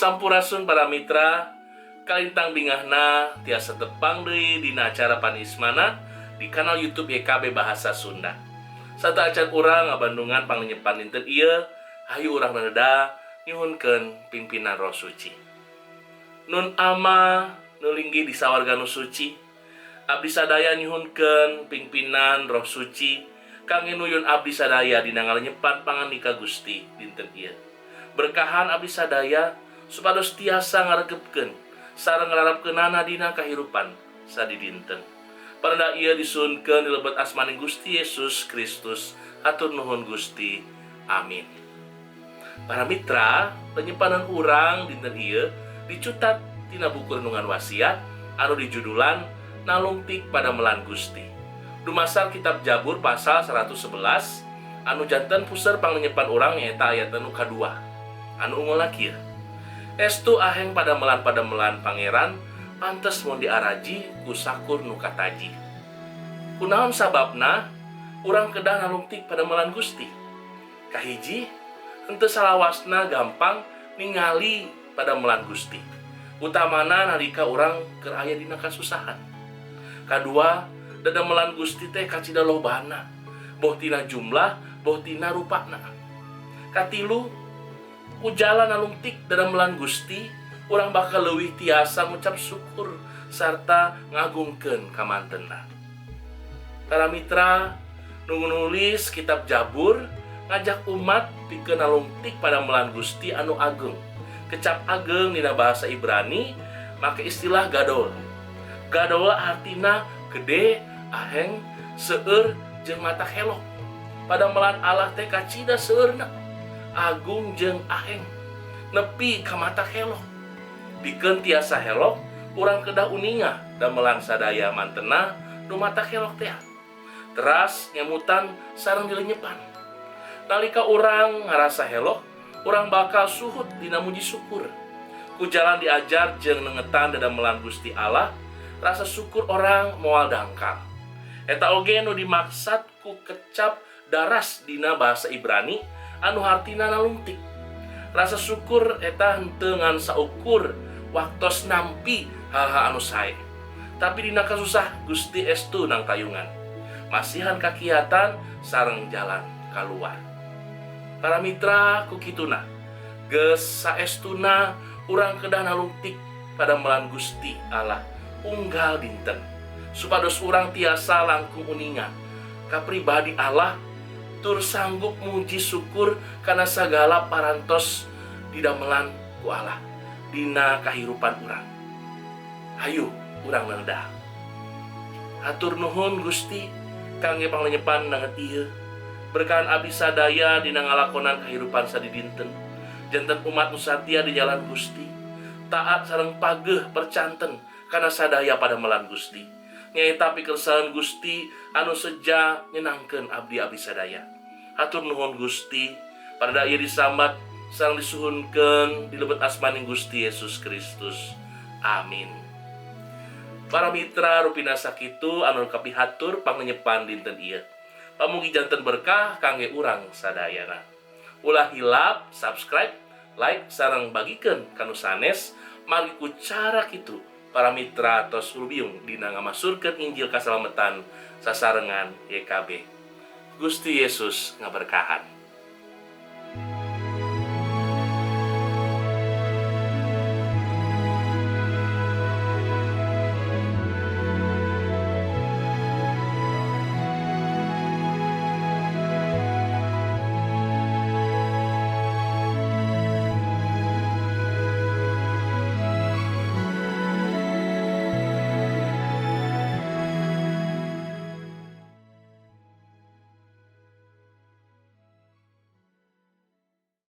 Sampurasun para mitra, kalintang bingahna tiasa tepang deui dina acara panismana di kanal YouTube YKB Bahasa Sunda. Sata acan urang ngabandungan pangnyepan dinten ieu, hayu urang nereda nyuhunkeun pimpinan Roh Suci. Nun ama nulinggi di sawarga nu suci, abdi sadaya nyuhunkeun pimpinan Roh Suci kangge nuyun abdi sadaya dina ngalenyepan pangandika Gusti dinten ieu. Berkahan abdi sadaya supados tiasa ngaregepkeun sareng ngararapkeunana dina kahirupan sadi dinten. Paranda ieu disuhunkeun di lebet asmaning Gusti Yesus Kristus. Hatur nuhun Gusti. Amin. Para mitra, penyimpanan urang dinten ieu dicutat tina buku renungan wasiat anu dijudulan Nalungtik pada Melan Gusti. Dumasar kitab Jabur pasal 111 anu janten puser pangnyepan urang nyaeta ayat anu kadua. Anu unggul kieu. Estu aheng pada melan pangeran pantes mun diaraji ku sakur nu kataji. Kunaon sababna urang kedah nalungtik pada melan Gusti? Kahiji, henteu salawasna gampang ningali pada melan Gusti. Utamana nalika urang keur aya dina kasusahan. Kadua, dadamelan Gusti teh kacida lobana, boh tina jumlah, boh tina rupana. Katilu, jalan nalungtik dadamelan Gusti, urang bakal leuwih tiasa ngucap syukur sarta ngagungkeun kamantenna. Para mitra, nu nulis kitab Jabur ngajak umat pikeun nalungtik pada melan Gusti anu agung. Kecap ageng dina bahasa Ibrani make istilah gadol. Gadol artina gede, aheng, seueur jeung mata helok. Pada melan Allah teh kacida seueurna, agung jeung aheng, nepi ka mata helok. Pikeun tiasa helok, urang kedah uninga damelan sadaya mantena nu mata helok teh. Teras nyamutan sareng dilenyepan. Nalika urang ngarasa helok, urang bakal suhud dina muji syukur. Ku jalan diajar jeung nengetan dadamelan Gusti Allah, rasa syukur orang moal dangkal. Eta oge nu dimaksud ku kecap daras dina bahasa Ibrani anu hartina nalungtik. Rasa syukur eta henteu ngan saukur waktos nampi hal-hal anu sae. Tapi dina kasusah Gusti estu nang tayungan. Masihan kakiatan sareng jalan kaluar. Para mitra ku kituna, geus saestuna urang kedah nalungtik pada melan Gusti Allah unggal dinten. Supados urang tiasa langkung uninga ka pribadi Allah tur sanggup muji syukur karena segala parantos didamelan ku Allah dina kahirupan urang. Hayu urang nereda. Hatur nuhun Gusti kangge pangnyepan nanget ieu. Berkahan abdi sadaya dina ngalakonan kahirupan sadi dinten. Janten umat nu satia di jalan Gusti, taat sareng pageuh percanten kana sadaya pada melan Gusti. Nyaeta pikersaeun Gusti anu seja nyenangkeun abdi-abdi sadaya. Hatur nuhun Gusti, parada ieu disambat sareng disuhunkeun di lebet asmaning Gusti Yesus Kristus. Amin. Para mitra rupina sakitu anu kapihatur pangnyepan dinten ieu. Pamugi janten berkah kangge urang sadayana. Ulah hilap, subscribe, like sareng bagikeun kanu sanes mari ku cara kitu para mitra tos rubiung dina ngamasurkeun Injil kasalametan sasarengan YKB. Gusti Yesus ngaberkahan.